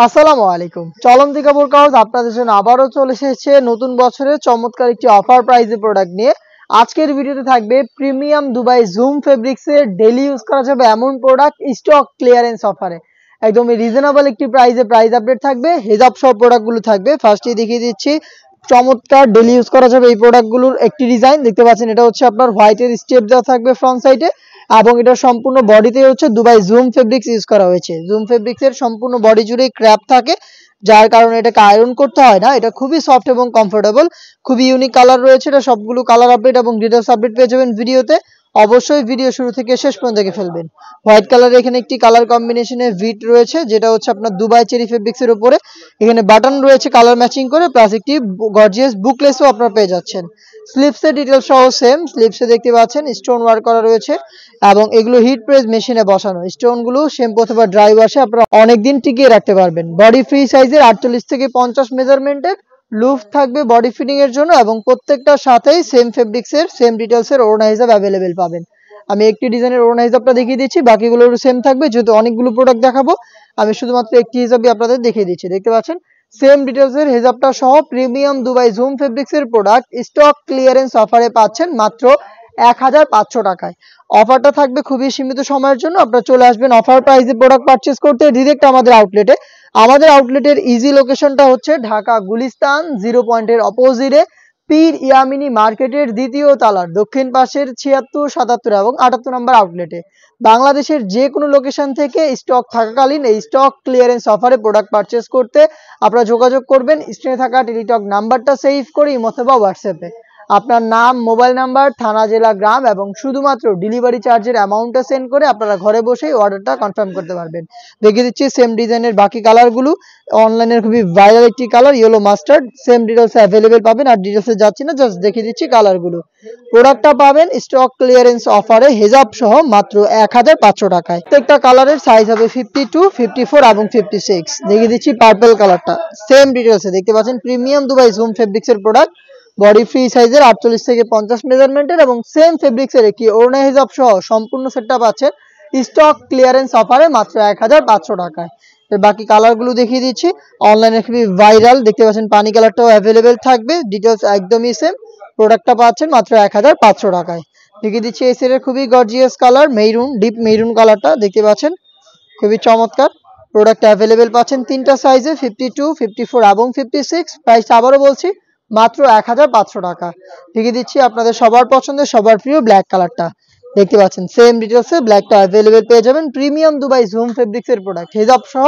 আসসালামু আলাইকুম। চলন্তি কাপড় হাউস আপনাদের জন্য আবারও চলে এসেছে নতুন বছরের চমৎকার একটি অফার প্রাইজে প্রোডাক্ট নিয়ে। আজকের ভিডিওতে থাকবে প্রিমিয়াম দুবাই জুম ফেব্রিক্সের ডেইলি ইউজ করা যাবে এমন প্রোডাক্ট স্টক ক্লিয়ারেন্স অফারে। একদমই রিজনেবল একটি প্রাইজে প্রাইস আপডেট থাকবে, হেজাব সব প্রোডাক্টগুলো থাকবে। ফার্স্টেই দেখিয়ে দিচ্ছি চমৎকার ডেইলি ইউজ করা যাবে এই প্রোডাক্টগুলোর একটি ডিজাইন দেখতে পাচ্ছেন। এটা হচ্ছে আপনার হোয়াইটের স্টেপ দেওয়া থাকবে ফ্রন্ট সাইডে এবং এটা সম্পূর্ণ বডিতে হচ্ছে দুবাই জুম ফেব্রিক্স ইউজ করা হয়েছে। জুম ফেব্রিক্সের সম্পূর্ণ বডি জুড়েই ক্র্যাপ থাকে, যার কারণে এটাকে আয়রন করতে হয় না। এটা খুবই সফট এবং কমফোর্টেবল, খুবই ইউনিক কালার রয়েছে। এটা সবগুলো কালার আপডেট এবং ডিটেলস আপডেট পেয়ে যাবেন ভিডিওতে। অবশ্যই ভিডিও শুরু থেকে শেষ পর্যন্ত দেখে ফেলবেন। হোয়াইট কালারে এখানে একটি কালার কম্বিনেশনে ভিট রয়েছে, যেটা হচ্ছে আপনার দুবাই চেরি ফেব্রিক্সের উপরে। এখানে বাটন রয়েছে কালার ম্যাচিং করে, প্লাস একটি গর্জিয়াস বুকলেসও আপনারা পেয়ে যাচ্ছেন। স্লিপসের ডিটেলস সহ সেম। স্লিপসে দেখতে পাচ্ছেন স্টোন ওয়ার্ক করা রয়েছে এবং এগুলো হিট প্রেস মেশিনে বসানো। স্টোনগুলো শ্যাম্পু অথবা ড্রাই ওয়াশে আপনারা অনেকদিন টিকিয়ে রাখতে পারবেন। বডি ফ্রি সাইজের 48 থেকে 50 মেজারমেন্টের লুফ থাকবে বডি ফিটিং এর জন্য এবং প্রত্যেকটার সাথেই সেম ফেব্রিক্সের সেম ডিটেলসের ওড়না হিসাব অ্যাভেলেবেল পাবেন। আমি একটি ডিজাইনের ওড়না হিসাবটা দেখিয়ে দিচ্ছি, বাকিগুলোর সেম থাকবে। যেহেতু অনেকগুলো প্রোডাক্ট দেখাবো, আমি শুধুমাত্র একটি হিসাবই আপনাদের দেখিয়ে দিচ্ছি। দেখতে পাচ্ছেন সেম ডিটেলসের হেজাবটা সহ প্রিমিয়াম দুবাই জুম ফেব্রিক্সের প্রোডাক্ট স্টক ক্লিয়ারেন্স অফারে পাচ্ছেন মাত্র 1500 টাকায়। অফারটা থাকবে খুবই সীমিত সময়ের জন্য। আপনারা চলে আসবেন অফার প্রাইসে প্রোডাক্ট পারচেজ করতে ডিরেক্ট আমাদের আউটলেটে। আমাদের আউটলেটের ইজি লোকেশনটা হচ্ছে ঢাকা গুলিস্তান 0 পয়েন্টের অপোজিটে পীর ইয়ামিনী মার্কেটের দ্বিতীয় তালার দক্ষিণ পাশের 76, 77 এবং 78 নম্বর আউটলেটে। বাংলাদেশের যে কোনো লোকেশন থেকে স্টক থাকাকালীন এই স্টক ক্লিয়ারেন্স অফারে প্রোডাক্ট পারচেজ করতে আপনারা যোগাযোগ করবেন স্ক্রিনে থাকা টেলিটক নাম্বারটা সেভ করে ইমো অথবা হোয়াটসঅ্যাপে আপনার নাম, মোবাইল নাম্বার, থানা, জেলা, গ্রাম এবং শুধুমাত্র ডেলিভারি চার্জের অ্যামাউন্টটা সেন্ড করে আপনারা ঘরে বসেই অর্ডারটা কনফার্ম করতে পারবেন। দেখিয়ে দিচ্ছি সেম ডিজাইনের বাকি কালারগুলো। অনলাইনের খুবই ভাইরাল একটি colour yellow mustard, same details available পাবেন। আর ডিটেলসে যাচ্ছি না, জাস্ট দেখিয়ে দিচ্ছি কালারগুলো। প্রোডাক্টটা পাবেন স্টক ক্লিয়ারেন্স অফারে হেজাব সহ মাত্র 1500 টাকায়। প্রত্যেকটা কালারের সাইজ হবে 52, 54 এবং 56। দেখিয়ে দিচ্ছি পার্পল কালারটা, সেম ডিটেলসে দেখতে পাচ্ছেন প্রিমিয়াম দুবাই জুম ফেব্রিক্সের প্রোডাক্ট বডি ফ্রি সাইজের 48 থেকে 50 মেজারমেন্টের এবং সেম ফেব্রিক্সের একটি ওড়না হিজাব সহ সম্পূর্ণ সেটটা পাচ্ছেন স্টক ক্লিয়ারেন্স অফারে মাত্র 1500 টাকায়। বাকি কালারগুলো দেখিয়ে দিচ্ছি। অনলাইনে খুবই ভাইরাল দেখতে পাচ্ছেন পানি কালারটাও অ্যাভেলেবেল থাকবে, ডিটেলস একদমই সেম। প্রোডাক্টটা পাচ্ছেন মাত্র 1500 টাকায়। দেখিয়ে দিচ্ছি এই সেটের খুবই gorgeous colour maroon, deep maroon কালারটা দেখতে পাচ্ছেন, খুবই চমৎকার। প্রোডাক্ট অ্যাভেলেবেল পাচ্ছেন তিনটা সাইজে 52, 54 এবং 56। প্রাইস আবারও বলছি মাত্র 1500 টাকা। দেখিয়ে দিচ্ছি আপনাদের সবার পছন্দের সবার প্রিয় ব্ল্যাক কালারটা দেখতে পাচ্ছেন, সেম ডিটেলসে ব্ল্যাকটা অ্যাভেলেবেল পেয়ে যাবেন। প্রিমিয়াম দুবাই জুম ফেব্রিক্সের প্রোডাক্ট হেজাব সহ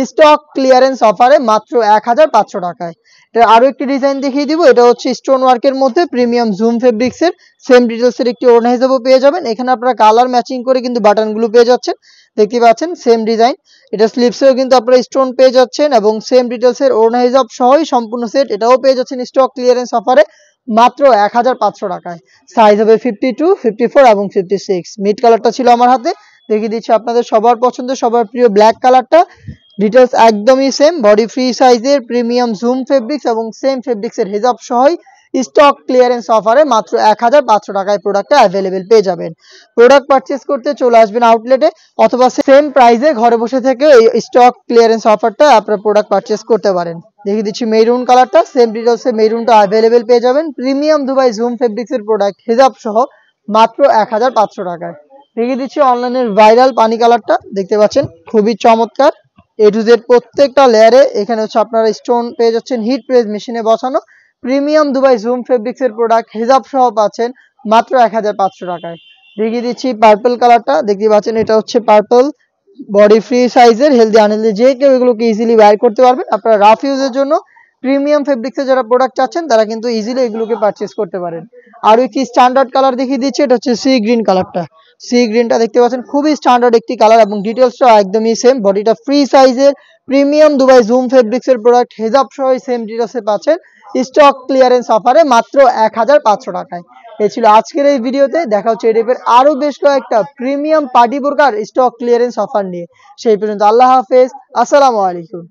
স্টক ক্লিয়ারেন্স অফারে মাত্র 1500 টাকায়। এটা আরো একটি ডিজাইন দেখিয়ে দিব। এটা হচ্ছে স্টোন ওয়ার্কের মধ্যে প্রিমিয়াম জুম ফেব্রিক্সের সেম ডিটেলসের একটি ওড়না হিসাবও পেয়ে যাবেন। এখানে আপনারা কালার ম্যাচিং করে কিন্তু বাটনগুলো পেয়ে যাচ্ছেন, দেখতে পাচ্ছেন সেম ডিজাইন। এটা স্লিপসেও কিন্তু আপনারা স্টোন পেয়ে যাচ্ছেন এবং সেম ডিটেলসের ওড়না হিসাব সহই সম্পূর্ণ সেট এটাও পেয়ে যাচ্ছেন স্টক ক্লিয়ারেন্স অফারে মাত্র 1500 টাকায়। সাইজ হবে 52, 54 এবং 56। মিড কালারটা ছিল আমার হাতে, দেখিয়ে দিচ্ছি আপনাদের সবার পছন্দের সবার প্রিয় ব্ল্যাক কালারটা। ডিটেলস একদমই সেম, বডি ফ্রি সাইজের প্রিমিয়াম জুম ফেব্রিক্স এবং সেম ফেব্রিক্সের হেজাব সহই স্টক ক্লিয়ারেন্স অফারে মাত্র 1500 টাকায় প্রোডাক্টটা অ্যাভেলেবেল পেয়ে যাবেন। প্রোডাক্ট পারচেজ করতে চলে আসবেন আউটলেটে অথবা সেম প্রাইসে ঘরে বসে থেকে এই স্টক ক্লিয়ারেন্স অফারটা আপনারা প্রোডাক্ট পারচেজ করতে পারেন। দেখিয়ে দিচ্ছি মেরুন কালারটা, সেম ডিটেলসে মেরুনটা অ্যাভেলেবেল পেয়ে যাবেন। প্রিমিয়াম দুবাই জুম ফেব্রিক্সের প্রোডাক্ট হেজাব সহ মাত্র 1500 টাকায়। দেখিয়ে দিচ্ছি অনলাইনের ভাইরাল পানি কালারটা দেখতে পাচ্ছেন, খুবই চমৎকার। এ টু জেড প্রত্যেকটা লেয়ারে এখানে হচ্ছে আপনারা স্টোন পেয়ে যাচ্ছেন হিট প্রেস মেশিনে বসানো। প্রিমিয়াম দুবাই জুম ফেব্রিক্সের প্রোডাক্ট হেজাব সহ পাচ্ছেন মাত্র 1500 টাকায়। দেখিয়ে দিচ্ছি পার্পল কালারটা দেখতে পাচ্ছেন, এটা হচ্ছে পার্পল, বডি ফ্রি সাইজের, হেলদি আনহেলদি যে কেউ এগুলোকে ইজিলি ওয়্যার করতে পারবেন। আপনারা রাফ ইউজের জন্য প্রিমিয়াম ফেব্রিক্সের যারা প্রোডাক্ট চাচ্ছেন তারা কিন্তু ইজিলি এগুলোকে পারচেজ করতে পারেন। আর কি স্ট্যান্ডার্ড কালার দেখিয়ে দিচ্ছি, এটা হচ্ছে সি গ্রিন কালারটা। সি গ্রিনটা দেখতে পাচ্ছেন খুবই স্ট্যান্ডার্ড একটি কালার এবং ডিটেলসটাও একদমই সেম। বডিটা ফ্রি সাইজের প্রিমিয়াম দুবাই জুম ফেব্রিক্সের প্রোডাক্ট হেজাব সহ সেম ডিটেলসে পাচ্ছেন স্টক ক্লিয়ারেন্স অফারে মাত্র 1500 টাকায়। এই ছিল আজকের এই ভিডিওতে। দেখা হচ্ছে এই টাইপের আরো বেশ কয়েকটা প্রিমিয়াম পার্টি বোরকার স্টক ক্লিয়ারেন্স অফার নিয়ে। সেই পর্যন্ত আল্লাহ হাফেজ, আসসালামু আলাইকুম।